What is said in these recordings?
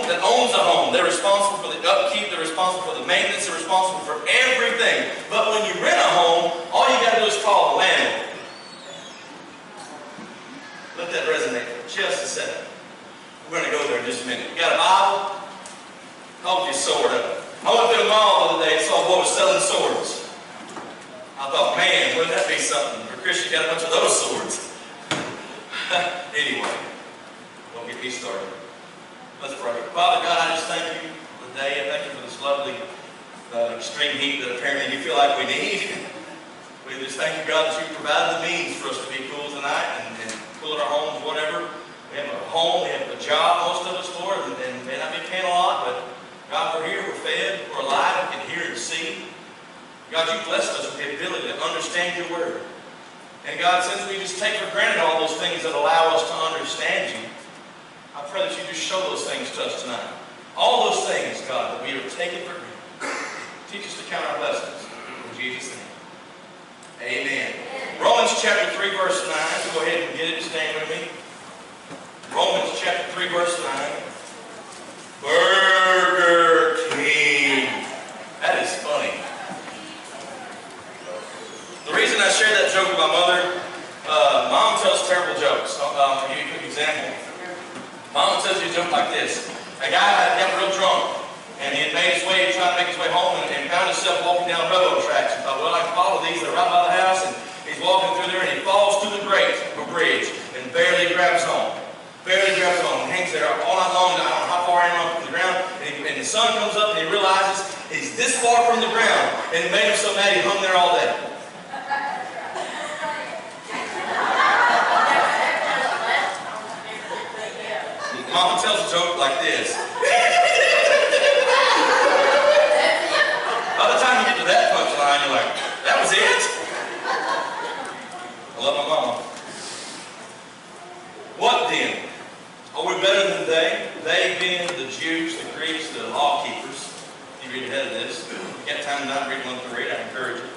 that owns a home. They're responsible for the upkeep. They're responsible for the maintenance. They're responsible for everything. But when you rent a home, all you got to do is call the landlord. Let that resonate for just a second. We're going to go there in just a minute. You got a Bible? Hold your sword up. I went to the mall the other day and saw a boy was selling swords. I thought, man, wouldn't that be something? For Christian, got a bunch of those swords. Anyway, don't get me started. Let's pray. Father God, I just thank you for the day. I thank you for this lovely extreme heat that apparently you feel like we need. We just thank you, God, that you provided the means for us to be cool tonight and cool in our homes, whatever. We have a home, we have a job, most of us, Lord, and may not be paying a lot, but God, we're here, we're fed, we're alive, we can hear and see. God, you blessed us with the ability to understand your word. And God, since we just take for granted all those things that allow us to understand you, I pray that you just show those things to us tonight. All those things, God, that we are taking for granted. Teach us to count our blessings. In Jesus' name. Amen. Romans chapter 3, verse 9. So go ahead and get it. Stand with me. Romans chapter 3, verse 9. Burger King. That is funny. The reason I shared that joke with my mother, Mom tells terrible jokes. I'll give you a quick example. Mom tells you a joke like this. A guy got real drunk, and he had made his way, trying to make his way home, and found himself walking down railroad tracks. And thought, well, I can follow these. They're right by the house, and he's walking through there, and he falls through the grate of a bridge, and barely grabs on. Barely grabs on, and hangs there all night long. I don't know how far in from the ground, and the sun comes up, and he realizes he's this far from the ground, and it made him so mad he hung there all day. Mom tells a joke like this. By the time you get to that punchline, you're like, that was it? I love my mama. What then? Are we better than they? They being the Jews, the Greeks, the law keepers. You read ahead of this. If you got time tonight, read 1 through 8, I encourage you.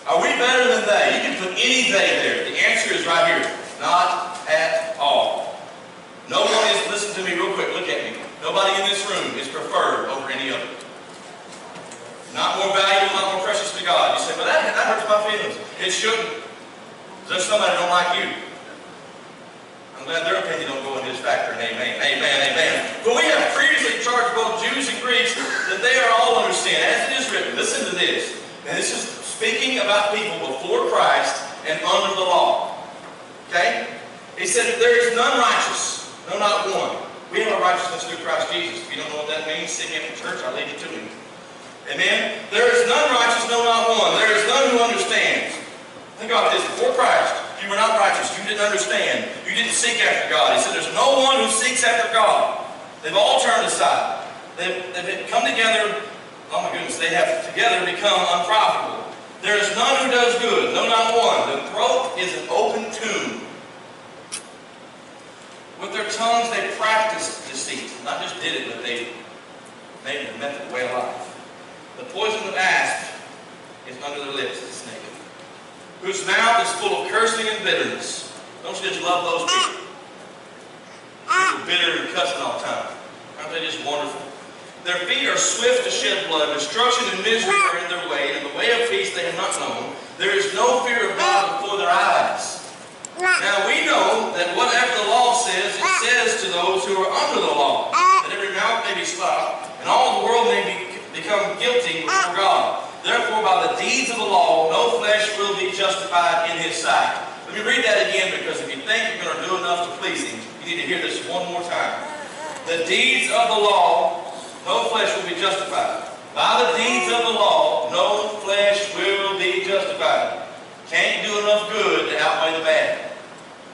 Are we better than they? You can put any they there. The answer is right here. Not at all. No one is, listen to me real quick, look at me. Nobody in this room is preferred over any other. Not more valuable, not more precious to God. You say, but that hurts my feelings. It shouldn't. There's somebody that don't like you. I'm glad their opinion don't go into this factor. Amen, amen, amen. But we have previously charged both Jews and Greeks that they are all under sin. As it is written, listen to this. And this is speaking about people before Christ and under the law. Okay? He said, there is none righteous. No, not one. We have a righteousness through Christ Jesus. If you don't know what that means, sit after church, I'll lead you to him. Amen? There is none righteous, no, not one. There is none who understands. Think about this. Before Christ, you were not righteous. You didn't understand. You didn't seek after God. He said there's no one who seeks after God. They've all turned aside. They've come together. Oh my goodness. They have together become unprofitable. There is none who does good. No, not one. The throat is an open tomb. With their tongues, they practiced deceit. Not just did it, but they made it a method way of life. The poison of asp is under their lips, the snake. Whose mouth is full of cursing and bitterness. Don't you just love those people? People bitter and cussing all the time. Aren't they just wonderful? Their feet are swift to shed blood. Destruction and misery are in their way, and the way of peace they have not known. There is no fear of God before their eyes. Now we know that whatever the law says, it says to those who are under the law, that every mouth may be stopped, and all the world may become guilty before God. Therefore, by the deeds of the law, no flesh will be justified in his sight. Let me read that again, because if you think you're going to do enough to please him, you need to hear this one more time. The deeds of the law, no flesh will be justified. By the deeds of the law, no flesh will be justified. Can't do enough good to outweigh the bad.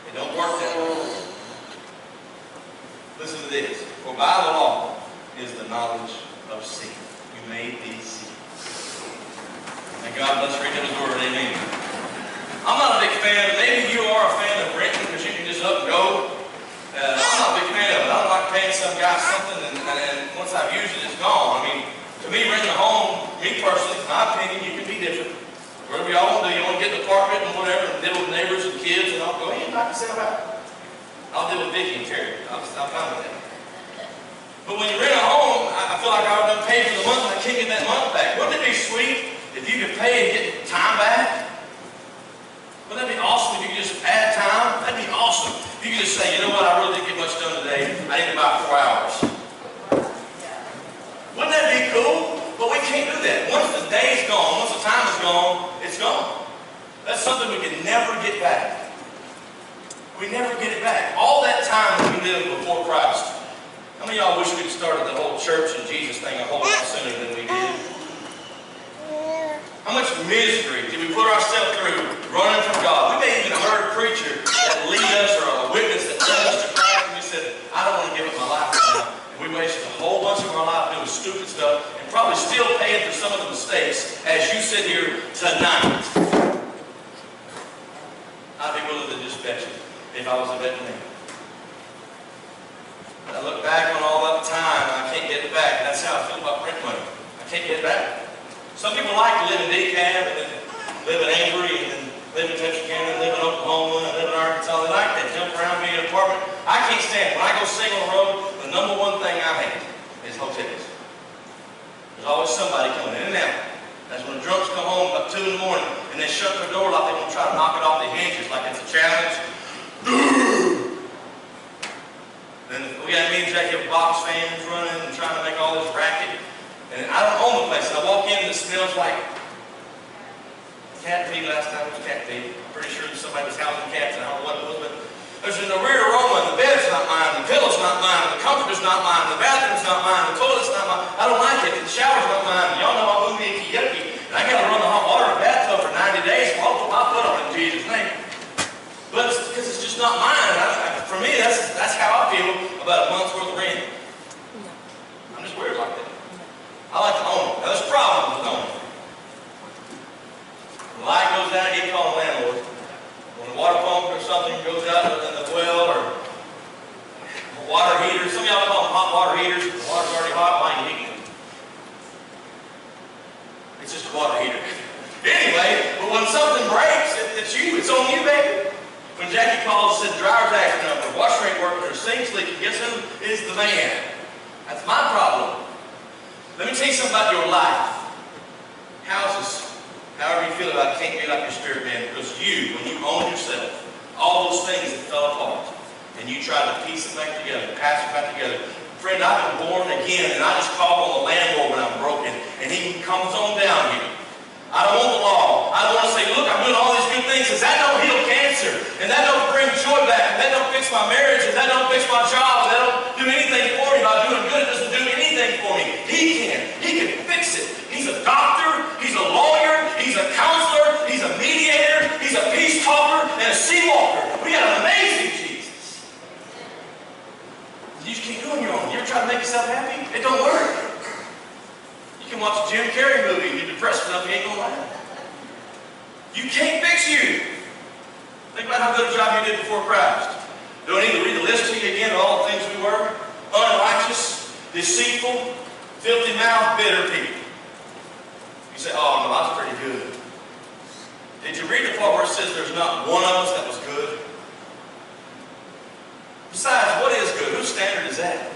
It don't work that way. Listen to this. For by the law is the knowledge of sin. You may be sin. And God bless read His word. Amen. I'm not a big fan. Maybe you are a fan of renting because you can just up and go. I'm not a big fan of it. I don't like paying some guy something and once I've used it, it's gone. I mean, to me, renting a home, me personally, my opinion, you can be different. Whatever y'all want to do, you want to get in the apartment and whatever, and deal with neighbors and kids, and I'll go ahead and knock yourself out. I'll deal with Vicky and Terry. I'm fine with that. But when you rent a home, I feel like I've done paid for the month and I can't get that month back. Wouldn't it be sweet if you could pay and get time back? Wouldn't that be awesome if you could just add time? That'd be awesome. If you could just say, you know what, I really didn't get much done today. I need about 4 hours. Wouldn't that be cool? But we can't do that. Once the day's gone, once the time is gone, it's gone. That's something we can never get back. We never get it back. All that time that we lived before Christ. How many of y'all wish we'd started the whole church and Jesus thing a whole lot sooner than we did? How much misery did we put ourselves through running from God? We may even have heard a preacher that lead us or a witness that led us to Christ and we said, I don't want to give up my life right now. And we wasted a whole bunch of our life doing stupid stuff and probably still paying for some of the mistakes as you sit here tonight. I'd be willing to just bet you if I was a betting man. I look back on all that time and I can't get it back. That's how I feel about rent money. I can't get it back. Some people like to live in DeKalb and then live in Avery and then live in Texarkana and live in Oklahoma and live in Arkansas. They like that, jump around, be in an apartment. I can't stand it. When I go sing on the road, the number one thing I hate is hotels. There's always somebody coming in and out. That's when the drunks come home about 2 in the morning and they shut their door like they want to try to knock it off the hinges like it's a challenge. Then we got me and Jackie have box fans running and trying to make all this racket. And I don't own the place. And I walk in and it smells like cat feed. Last time it was cat feed. I'm pretty sure somebody was housing cats and I don't know what it was, but there's an weird aroma and the bed's not mine, the pillow's not mine, the comforter's not mine, the bathroom's not mine, the toilet's not mine. I don't like it. The shower's not mine. Y'all know I'm ooey icky yucky. And I gotta run the hot water in the bathtub for 90 days. Well, I'll put my foot on it in Jesus' name. But it's because it's just not mine. For me, that's how I feel about a month's worth of rent. I'm just weird like that. I like to own it. Now, there's problems with owning it. When the light goes out, you call the landlord. When the water pump or something goes out in the well or a water heater, some of y'all call them hot water heaters. The water's already hot, why are you heating it? It's just a water heater. Anyway, but when something breaks, it's you. It's on you, baby. When Jackie calls and said dryer's acting up, or washer ain't working, or sink's leaking, guess who is the man? That's my problem. Let me tell you something about your life. Houses, however you feel about it, can't be like your spirit man, because you, when you own yourself, all those things that fell apart, and you tried to piece them back together, patch them back together. Friend, I've been born again, and I just call on the landlord when I'm broken, and he comes on down here. I don't want the law. I don't want to say, look, I'm doing all these good things, because that don't heal cancer, and that don't bring joy back, and that don't fix my marriage, and that don't fix my job, and that don't do anything for me. By doing good, it doesn't do anything for me. He can. He can fix it. He's a doctor. He's a lawyer. He's a counselor. He's a mediator. He's a peace talker and a sea walker. We got an amazing Jesus. You just can't do it on your own. You ever try to make yourself happy? It don't work. You can watch a Jim Carrey movie and you're depressed enough, you ain't gonna laugh. You can't fix you. Think about how good a job you did before Christ. Do I need to read the list to you again of all the things we were? Unrighteous, deceitful, filthy mouth, bitter people. You say, oh no, that's pretty good. Did you read the part where it says there's not one of us that was good? Besides, what is good? Whose standard is that?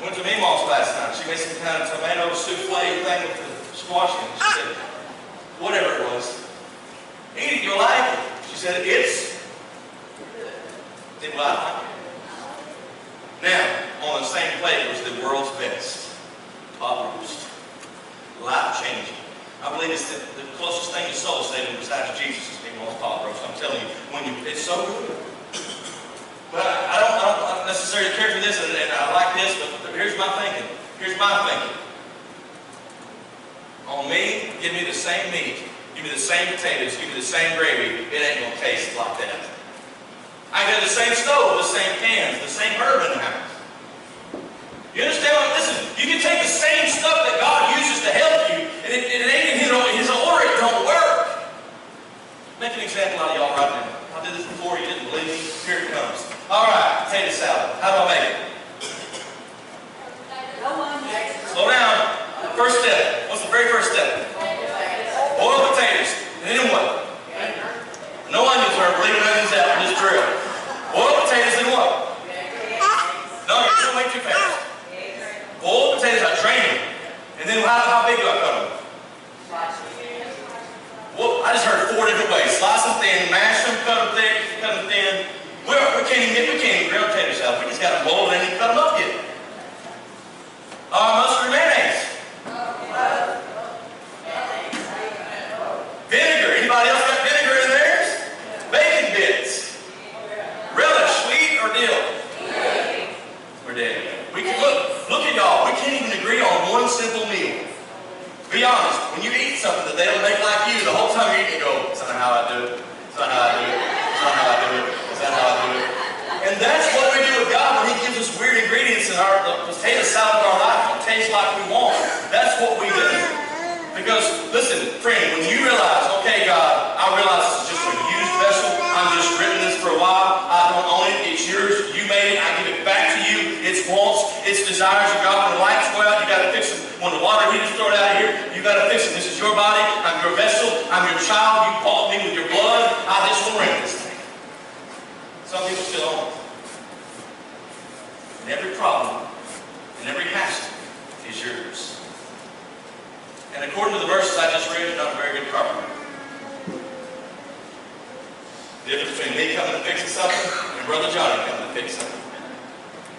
Went to Meemaw's last night. She made some kind of tomato souffle thing with the squash in it. She said, whatever it was, eat it, you'll like it. She said, it's well, I like it. Now, on the same plate was the world's best pot roast. Life-changing. I believe it's the closest thing to soul saving besides Jesus is Meemaw's pot roast. I'm telling you, it's so good. But I don't necessarily care for this, and I like this, but here's my thinking. Here's my thinking. On me, give me the same meat, give me the same potatoes, give me the same gravy. It ain't gonna taste like that. I got the same stove, the same pans, the same herb in the house. You understand what? Listen, you can take the same stuff that God uses to help you, and it ain't in His order, it don't work. Make an example out of y'all right now. I did this before, you didn't believe me. Here it comes. All right, potato salad. How do I make it? Slow down. First step. What's the very first step? Boil potatoes. And then what? No onions are bleeding onions out in this drill. Boil potatoes and what? No, you're doing way too fast. we can't even grill potato salad. We just got to boil it and cut them up yet. Mustard and mayonnaise. Vinegar. Anybody else got vinegar in theirs? Bacon bits. Relish, sweet or dill? We're dead. We can look at y'all. We can't even agree on one simple meal. Be honest. When you eat something that they don't make like you, the whole time you're eating, you go, "It's not how I do it. It's not how I do it. It's not how I do it. It's not how I do it." And that's what we do with God when He gives us weird ingredients in our potato salad in our life. It tastes like we want. That's what we do. Because, listen, friend, when you realize, okay, God, I realize this is just a used vessel. I'm just written this for a while. I don't own it. It's yours. You made it. I give it back to you. Its wants, its desires. You got when the lights go out, you got to fix them. When the water heater's thrown out of here, you got to fix them. This is your body. I'm your vessel. I'm your child. You bought me with your blood. I just want to rent this thing. Some people still own it. And every problem and every hassle is yours. And according to the verses I just read, you're not a very good carpenter. The difference between me coming and fixing something and Brother Johnny coming to fix something.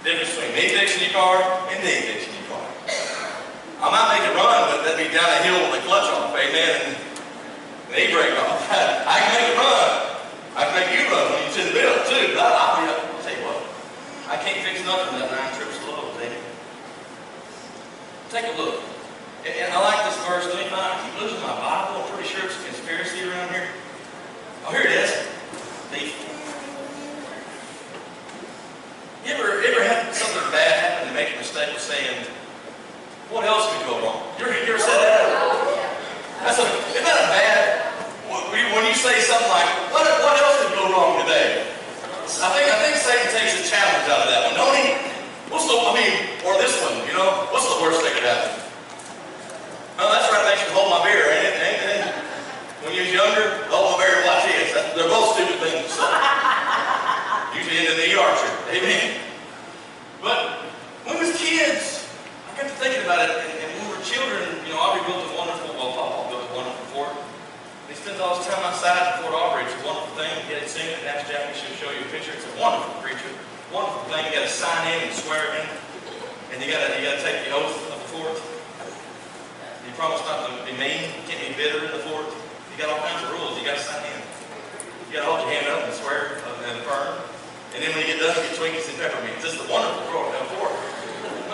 The difference between me fixing your car and me fixing your car. I might make it run, but that'd be down a hill with a clutch off, amen, and the e-brake off. I can make it run. I can make you run when you send the bill, too. But I'll tell you what, I can't fix nothing that 9 trips low, baby. Take a look. And I like this verse. Let me find it. I keep losing my Bible. I'm pretty sure it's a conspiracy around here. Oh, here it is. You ever had something bad happen and make a mistake of saying, "What else could go wrong?" You ever said that? Isn't that a bad? When you say something like, "What else could go wrong today?" I think Satan takes a challenge out of that one, don't he? Or this one, what's the worst that could happen? Oh, that's right, makes you hold my beer, ain't it? When you was younger, hold my beer and watch this. They're both stupid things. So. Usually end in the ER trip. Amen. But when we was kids, I got to thinking about it, and when we were children, Aubrey built a wonderful, Papa built a wonderful fort. He spends all his time outside in Fort Aubrey. It's a wonderful thing. You get to sing it, and ask Jackie, she'll show you a picture. It's a wonderful creature. Wonderful thing. You got to sign in and swear in. And you got to take the oath of the fort. You promise not to be mean. You can't be bitter in the fort. You got all kinds of rules. You got to sign in. You got to hold your hand up and swear and affirm. And then when you get done, you get Twinkies and peppermints. This is a wonderful fort.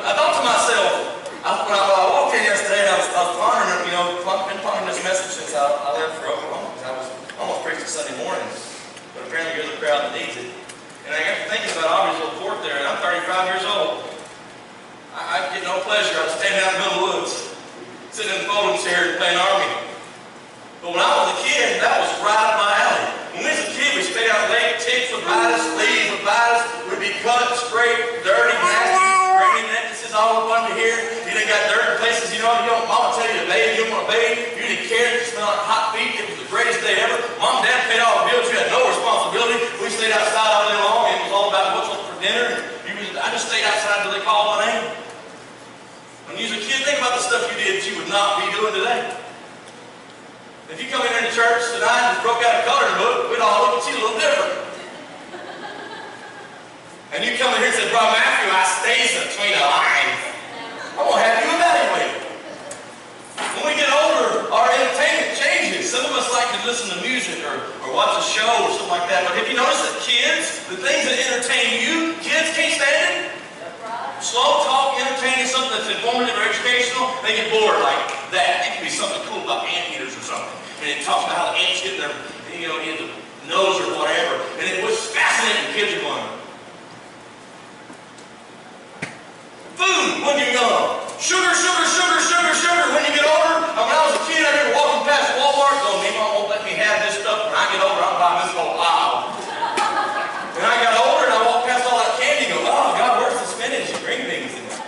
I thought to myself, when I walked in yesterday, I was pondering, been pondering this message since I left for Oklahoma. I was almost preaching Sunday mornings, but apparently you're the crowd that needs it. And I got to thinking about Aubrey's little fort there, and I'm 35 years old. I get no pleasure. I was standing out in the middle of the woods, sitting in the folding chair playing Army. But when I was a kid, that was right up my alley. When we was a kid, we stayed out late, ticks would bite us, leaves would bite us, we'd be cut, scraped, dirty, nasty, grainy necklaces all up under here. You done got dirt in places, Mama tell you to bathe, you don't want to bathe, you didn't care, you smelled like hot feet, it was the greatest day ever. Mom and Dad paid all the bills, you had no responsibility. We stayed outside all day long, and it was all about what's up for dinner. I just stayed outside until they called my name. When you was a kid, think about the stuff you did that you would not be doing today. If you come in here to church tonight and broke out a coloring book, we'd all look at you a little different. And you come in here and say, "Brother Matthew, I stays between the lines." I'm going to have you evaluated. When we get older, our entertainment changes. Some of us like to listen to music or watch a show or something like that. But have you noticed that kids, the things that entertain you, kids can't stand it? Slow talk, entertaining, something that's informative or educational, they get bored like that. It could be something cool about anteaters or something. And it talks about how the ants get their, get the nose or whatever. And it was fascinating. Kids are going, food when you're young. Sugar, sugar, sugar, sugar, sugar. When you get older, when I was a kid, I remember walking past Walmart going, "Me, Mom won't let me have this stuff. When I get older, I'll buy this whole aisle." When I got older and I walked past all that candy, go, "Oh, God, where's the spinach and green beans in there?"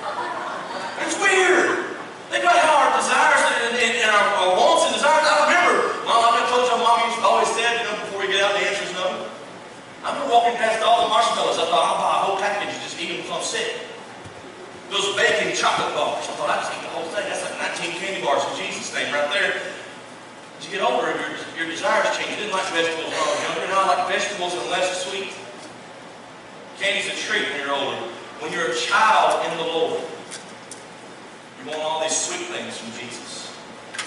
It's weird. Think about how our desires and our wants and desires. I remember, Mom, I told you, Mom used to always said, before we get out, the answer's no. I remember walking past all the marshmallows. I thought, I'll buy a whole package and just eat them until I'm sick. Those bacon chocolate bars. I thought, I'd just eat the whole thing. That's like 19 candy bars in Jesus' name right there. As you get older, your desires change. You didn't like vegetables when I was younger. Now I like vegetables unless it's sweet. Candy's a treat when you're older. When you're a child in the Lord, you want all these sweet things from Jesus.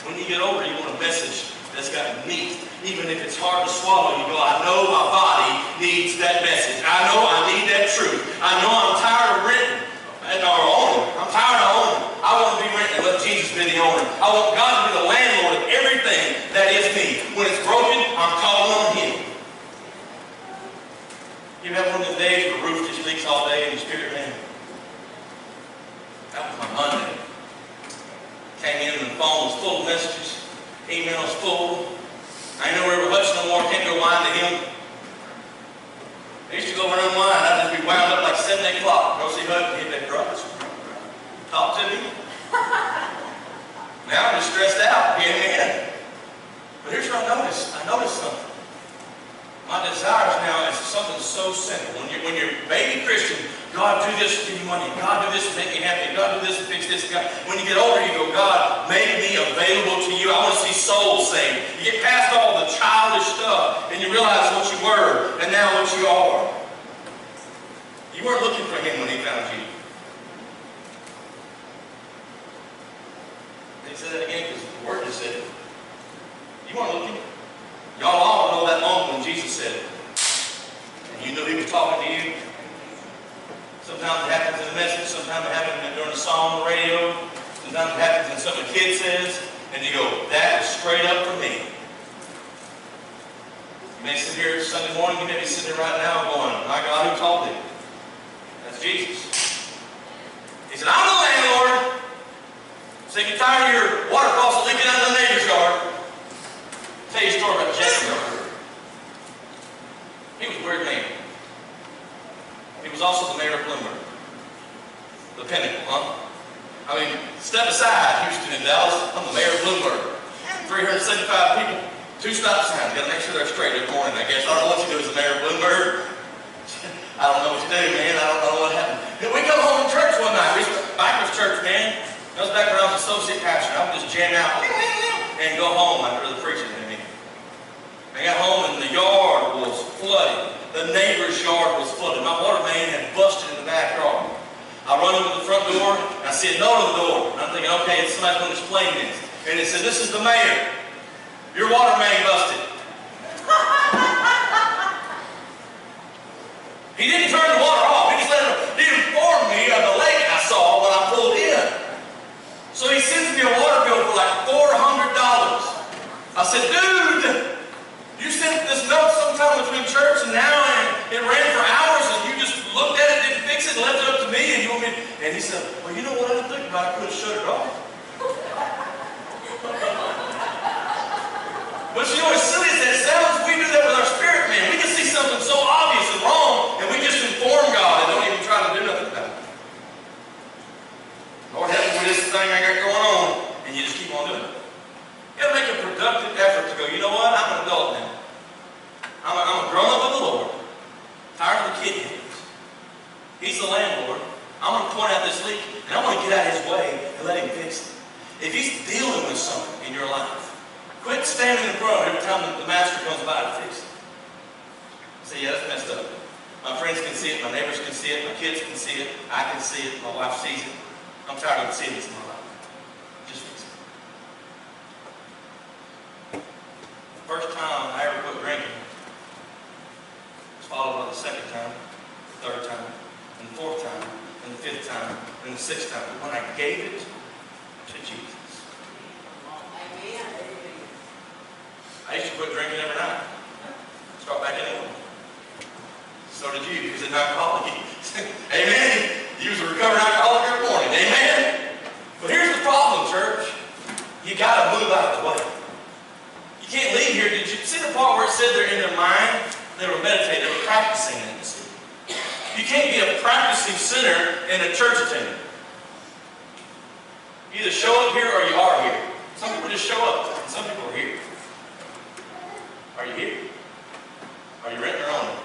When you get older, you want a message that's got meat. Even if it's hard to swallow, you go, I know my body needs that message. I know I need that truth. I know I'm tired of renting or owning. I'm tired of owning. I want to be renting and let Jesus be the owner. I want God to be the landlord of everything that is me. When it's broken, I'm calling on Him. You have one of the days where Ruth just leaks all day in your spirit, man. That was my Monday. Came in and the phone was full of messages. Emails full. I ain't nowhere with Hutch no more. Can't go wine to him. I used to go over and unwind. I'd just be wound up like 7, 8 o'clock. Go see Hutch and hit that drugs. Talk to me. Now I'm just stressed out. Amen. But here's what I noticed. I noticed something. My desires now is something so simple. When you're a baby Christian, God, do this to give you money. God, do this to make me happy. God, do this to fix this. God. When you get older, you go, God, make me available to you. I want to see souls saved. You get past all the childish stuff, and you realize what you were, and now what you are. You weren't looking for Him when He found you. They said that again because the Word just said it. You weren't looking. Y'all all know that moment when Jesus said it. And you knew He was talking to you. Sometimes it happens in a message. Sometimes it happens during a song on the radio. Sometimes it happens in something a kid says. And you go, that is straight up for me. You may sit here Sunday morning. You may be sitting there right now going, my God, who told me? That's Jesus. He said, I'm the landlord. So if you're tired of your water faucet leaking out in the neighbor's yard, tell you a story about Jacob. He was a weird man. He was also the mayor of Butler. The pinnacle, huh? I mean, step aside, Houston and Dallas. I'm the mayor of Butler. 375 people, 2 stop signs. You got to make sure they're straight every morning, I guess. I don't know what you do as the mayor of Butler. I don't know what you do, man. I don't know what happened. We come home from church one night. We was Bikers church, man. I was back when I was associate pastor. I would just jam out and go home after the preaching. I got home and the yard was flooded. The neighbor's yard was flooded. My water main had busted in the backyard. I run into the front door and I see a note on the door. And I'm thinking, okay, it's somebody's going to explain this. And it said, this is the mayor. Your water main busted. He didn't turn the water off. He informed me of the lake I saw when I pulled in. So he sends me a water bill for like $400. I said, dude, you sent this note sometime between church and now, and it ran for hours, and you just looked at it, didn't fix it, and left it up to me, and you want me. And he said, well, you know what I didn't think about? I could have shut it off. But you know, as silly as that sounds, we do that with our spirit, man. We can see something so obvious and wrong, and we just inform God and don't even try to do nothing about it. Lord, help me with this thing I got going on, and you just keep on doing it. You got to make a productive effort to go, you know what? I'm an adult now. I'm a grown-up of the Lord. Tired of the kid games. He's the landlord. I'm going to point out this leak, and I'm going to get out of his way and let Him fix it. If He's dealing with something in your life, quit standing in front every time the master comes by to fix it. Say, yeah, that's messed up. My friends can see it. My neighbors can see it. My kids can see it. I can see it. My wife sees it. I'm tired of seeing this in my life. Just fix it. The first time I ever quit drinking was followed by the second time, the third time, and the fourth time, and the fifth time, and the sixth time. When I gave it to Jesus. I used to quit drinking every night. Start back in the morning. So did you. He was an alcoholic. Amen. You was a recovering alcoholic every morning. Amen. But here's the problem, church. You got to move out of the way. You can't leave here. Did you see the part where it said they're in their mind? They were meditating. They were practicing in this. You can't be a practicing sinner and a church attendant. You either show up here or you are here. Some people just show up, and some people are here. Are you here? Are you renting or owning?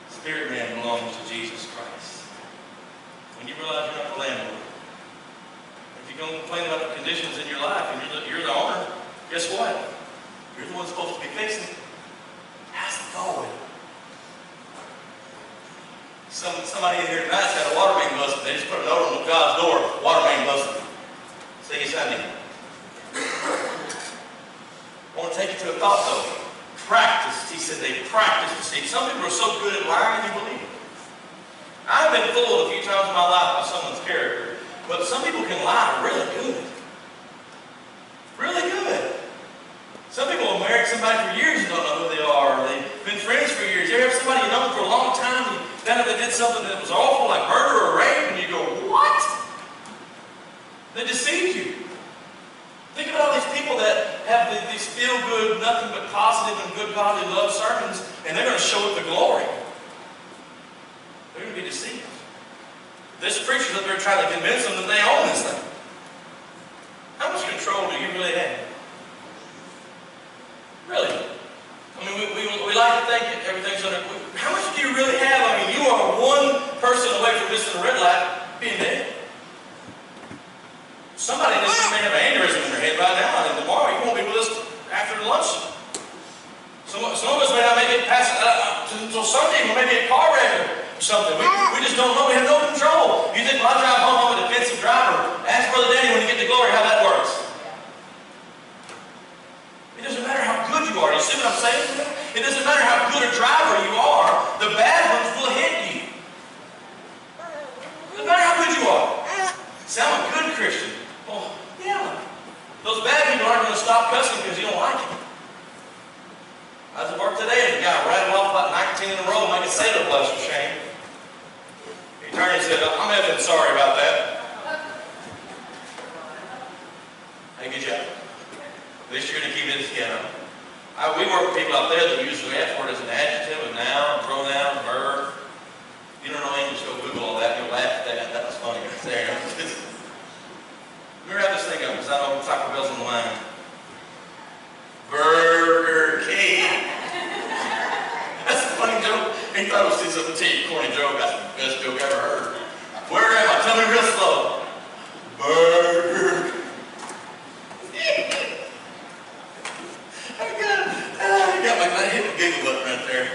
Spirit man belongs to Jesus Christ. When you realize you're not the landlord, if you're going to complain about the conditions in your life and you're the owner, guess what? You're the one supposed to be fixing it. How's it going? Somebody in here tonight's had a water main busted. They just put a note on God's door, water main busted. See you Sunday. I want to take you to a thought though. Practice. He said they practice deceit. Some people are so good at lying, you believe it. I've been fooled a few times in my life by someone's character, but some people can lie really good. Really good. Some people have married somebody for years and don't know who they are, or they've been friends for years. You ever have somebody you know for a long time, and then they did something that was awful, like murder or rape, and you go, what? They deceived you. Think about all these people that have these feel-good, nothing but positive and good godly love sermons, and they're going to show up the glory. They're going to be deceived. This preacher's up there trying to convince them that they own this thing. How much control do you really have? Really? I mean, we like to think that everything's under... How much do you really have? I mean, you are one person away from missing a red light being dead. Somebody in this room may have an aneurysm in their head right now, and tomorrow you won't be with us after lunch. Some of us may not make it past until Sunday, or maybe a car wreck or something. We just don't know. We have no control. You think, well, I drive home, I'm a defensive driver. Ask Brother Danny when you get to glory how that works. It doesn't matter how good you are. You see what I'm saying? It doesn't matter how good a driver you are. The bad ones will hit you. It doesn't matter how good you are. See, I'm a good Christian. Oh, yeah. Those bad people aren't going to stop cussing because you don't like it. I was at work today and the guy rattled off about 19 in a row, making Seder bless for shame. He turned and said, I'm effing sorry about that. Hey, good job. At least you're going to keep it together. We work with people out there that use the F word as an adjective, a noun, a pronoun, a verb. If you don't know English, go Google all that. You'll laugh at that. That was funny right there. Let me wrap this thing up because I know Taco Bell's on the line. Burger King. That's a funny joke. He thought it was just a corny joke. That's the best joke I ever heard. Where am I? Tell me real slow. Burger King. I hit the giggle button right there.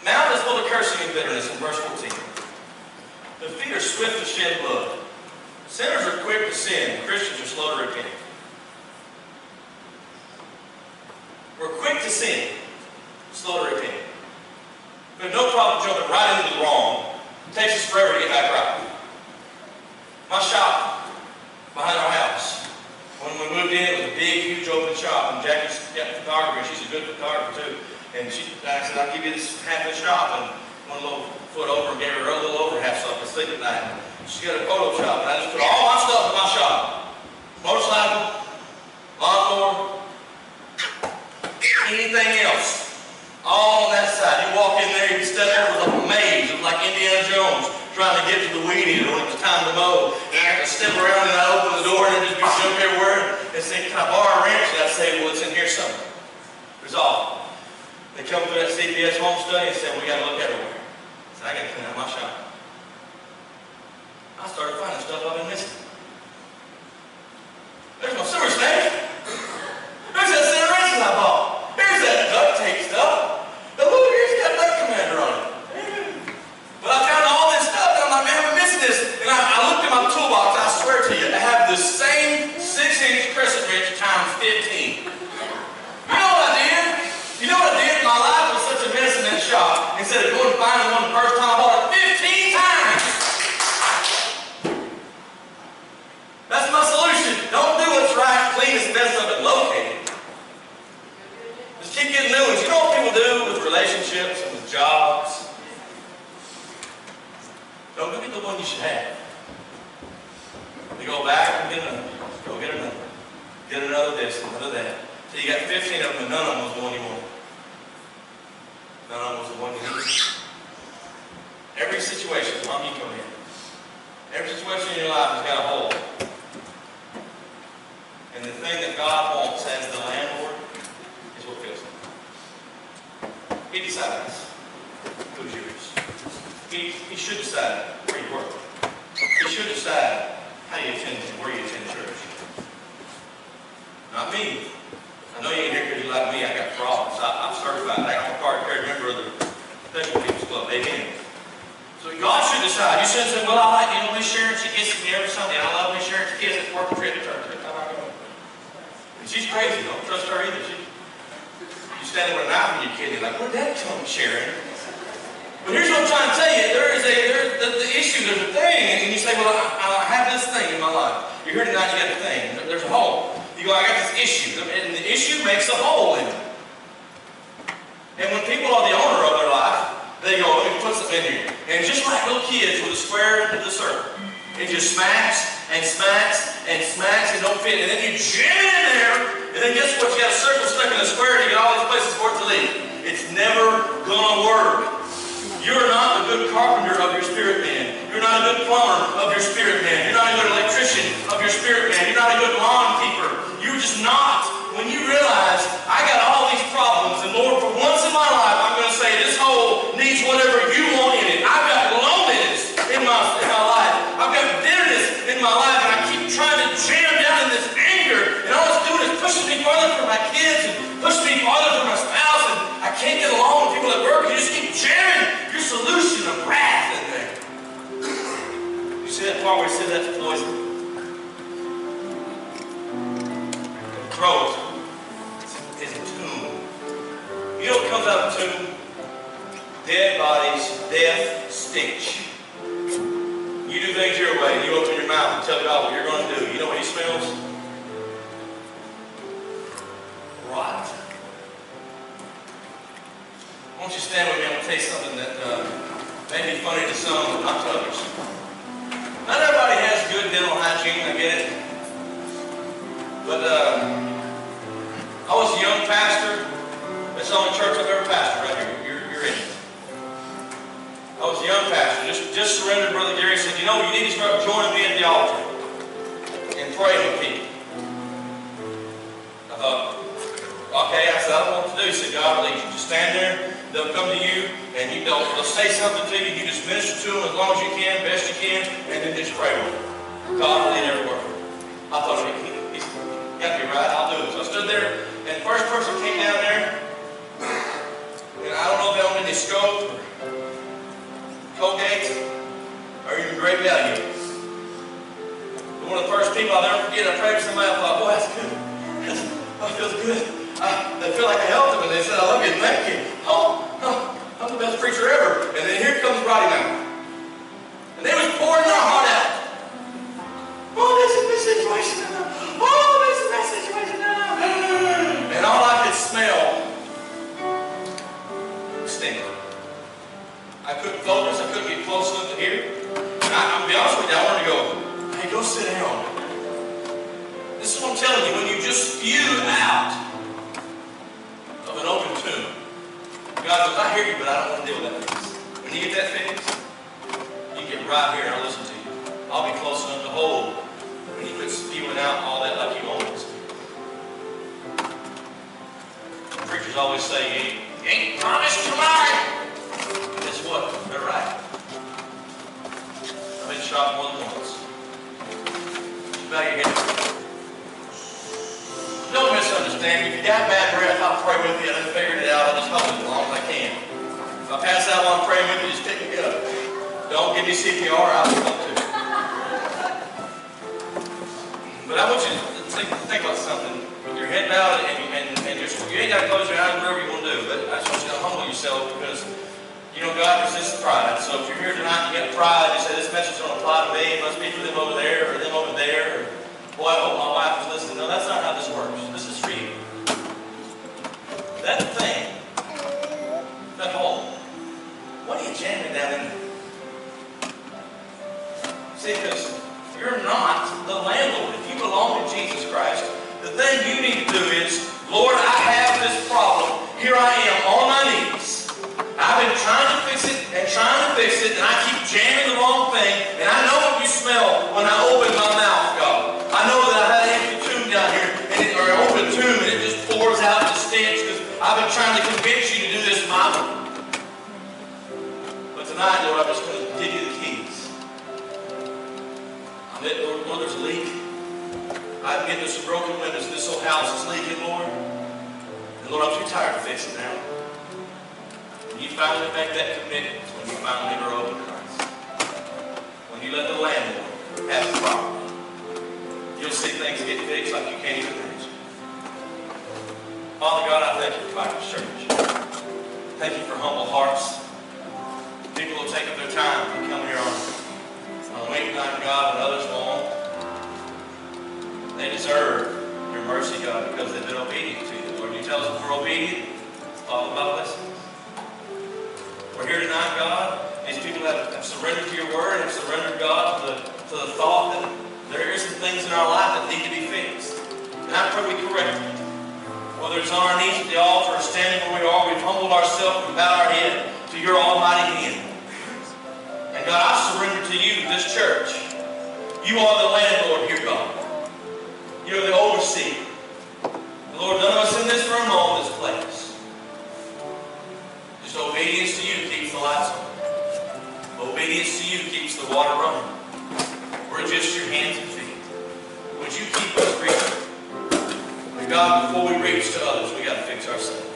Now let's pull the cursing and bitterness in verse 14. The feet are swift to shed blood. Sinners are quick to sin. Christians are slow to repent. We're quick to sin, slow to repent. We have no problem jumping right into the wrong. It takes us forever to get back right. My shop behind our house. When we moved in, it was a big, huge open shop, and Jackie's got photography, and she's a good photographer too. And I said, I'll give you this half of the shop, and one little foot over and gave her a little over half so I could sleep at night. She got a photo shop, and I just put all my stuff in my shop. Motorcycle, lawnmower, anything else. All on that side. You walk in there, you step over like a maze. It was like Indiana Jones trying to get to the weed eater when it was time to mow. And I had to step around and I'd open the door and there'd just be junk everywhere. And say, can I borrow a wrench? And I'd say, well, it's in here somewhere. Resolve. They come through that CPS home study and said, we got to look everywhere. I said, I got to clean out my shop. I started finding stuff I've been missing. There's my sewer snake. There's that center wrenches I bought. There's that duct tape stuff. The look here's got duct commander on it. But I found all this stuff and I'm like, man, I'm missing this. And I looked in my toolbox, I swear to you, I have the same 6-inch crescent wrench times 15. You know what I did? You know what I did? My life was such a mess in that shop. Instead of going to find one the first time, I bought it 15 times. That's my solution. Don't do what's right, clean this mess up and locate it. Just keep getting new ones. You know what people do with relationships and with jobs? Don't go get the one you should have. They go back and get another. Go get another. Get another this, another that. So you got 15 of them and none of them was the one you wanted. None of them was the one you needed. Every situation, Mom, you come in. Every situation in your life has got a hole. And the thing that God wants as the landlord is what fills it. He decides who's yours. He should decide where you work. He should decide how you attend and where you attend church. Not me. I know you ain't here because you like me. I got problems. I'm certified. I got my card carried member of the Special People's Club. Amen. So God should decide. You shouldn't say, well, I like, Miss Sharon, she kisses me every Sunday. I love Miss Sharon's kiss at work and trip to church. Every time I go. And she's crazy. Don't trust her either. You stand there with a knife in your kidney, like, where'd that come, Sharon? But here's what I'm trying to tell you. There's the issue, there's a thing, and you say, well, I have this thing in my life. You're here tonight, you got a thing. There's a hole. You go, I got this issue. And the issue makes a hole in it. And when people are the owner of their life, they go, let me put something in here. And just like little kids with a square into the circle, it just smacks and smacks and smacks and don't fit. And then you jam it in there, and then guess what? You got a circle stuck in a square, and you got all these places for it to lead. It's never gonna work. You're not a good carpenter of your spirit man. You're not a good plumber of your spirit man. You're not a good electrician of your spirit man. You're not a good lawn keeper. You're just not. When you realize, I got all these problems, and Lord, for once in my life, I'm going to say this hole needs whatever you want in it. I've got loneliness in my life. I've got bitterness in my life, and I keep trying to jam down in this anger, and all it's doing is pushing me farther from my kids, and pushing me farther from my spouse, and I can't get along with people at work. You just keep jamming your solution of wrath in there. You see that part where he said that to poison? The throat is a tomb. You know what comes out of a tomb? Dead bodies, death, stench. You do things your way, and you open your mouth and tell God what you're going to do. You know what he smells? Rot. Why don't you stand with me? I'm going to tell you something that may be funny to some, but not to others. Not everybody has good dental hygiene, I get it. But I was a young pastor. That's the only church I've ever pastored right here. You're in it. I was a young pastor. Just surrendered. Brother Gary said, you know, you need to start joining me at the altar and praying with people. I thought, okay. I said, I don't know what to do. He said, God will lead you. Just stand there. They'll come to you, and they'll say something to you. You just minister to them as long as you can, best you can, and then just pray with them. God will lead every word. I thought, he's got me right. I'll do it. So I stood there, and the first person came down there, and I don't know if they owned any scope, or Colgate, or even Great Value. But one of the first people I'll never forget, I prayed for somebody. I thought, boy, that's good. That feels good. They feel like I helped them, and they said, I love you, and thank you. Oh, I'm the best preacher ever. And then here comes Roddy Mountain. And they was pouring their heart out. Oh, this is my situation now. Oh, this is my situation now. And all I could smell stink. I couldn't focus. I couldn't get close enough to hear. And I'm going to be honest with you, I wanted to go, hey, go sit down. This is what I'm telling you. When you just spew out of an open tomb, God goes, I hear you, but I don't want to deal with that. When you get that fixed, you get right here and I'll listen to you. I'll be close enough to hold when you quit spewing out all that like you always do. Preachers always say, you ain't promised tomorrow. Guess what? They're right. I've been shot more than once. Just bow your head. Don't misunderstand me. If you got bad breath, I'll pray with you. I done figured it out. I'll just hold it as long as I can. If I pass out while I'm praying with you, just pick me up. Don't give me CPR. I'll come too. But I want you to think about something. Your head bowed and you ain't got to close your eyes, whatever you want to do. But I just want you to humble yourself because, you know, God resists pride. So if you're here tonight and you got pride, you say, this message don't apply to me. It must be for them over there or them over there. Boy, I hope my wife is listening. No, that's not how this works. This is for you. That thing, that hole, what are you jamming down in there? See, because you're not the landlord. If you belong to Jesus Christ, the thing you need to do is, Lord, I have this problem. Here I am on my knees. I've been trying to fix it, and I keep jamming the wrong thing, and I know what you smell when I open my mouth, God. I know that I had an empty tomb down here, or an open tomb, and it just pours out the stench, because I've been trying to convince you to do this my way. But tonight, Lord, I'm just going to give you the keys. Lord, there's a leak. I'm getting some broken windows. This whole house is leaking, Lord. And Lord, I'm too tired to fix it now. You finally make that commitment, when you finally grow in Christ, when you let the landlord have the property, you'll see things get fixed like you can't even imagine. Father God, I thank you for Baptist Church. Thank you for humble hearts. People will take up their time and come here on a weeknight, God, when others won't. They deserve your mercy, God, because they've been obedient to you. Lord, you tell us if we're obedient, follow by blessings. We're here tonight, God. These people have surrendered to your word, have surrendered, God, to the thought that there are some things in our life that need to be fixed. And I pray we correct them. Whether it's on our knees at the altar or standing where we are, we've humbled ourselves and bowed our head to your almighty hand. And God, I surrender to you, this church. You are the landlord here, God. You're the overseer. And Lord, none of us in this room own this place. Just obedience to you keeps the lights on. Obedience to you keeps the water running. We're just your hands and feet. Would you keep us reaching? But God, before we reach to others, we got to fix ourselves.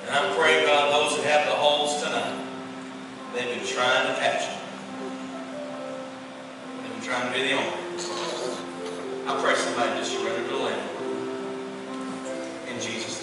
And I'm praying, God, those that have the holes tonight, they've been trying to patch them. They've been trying to be the owner. I pray somebody just surrender to the Lamb. In Jesus' name.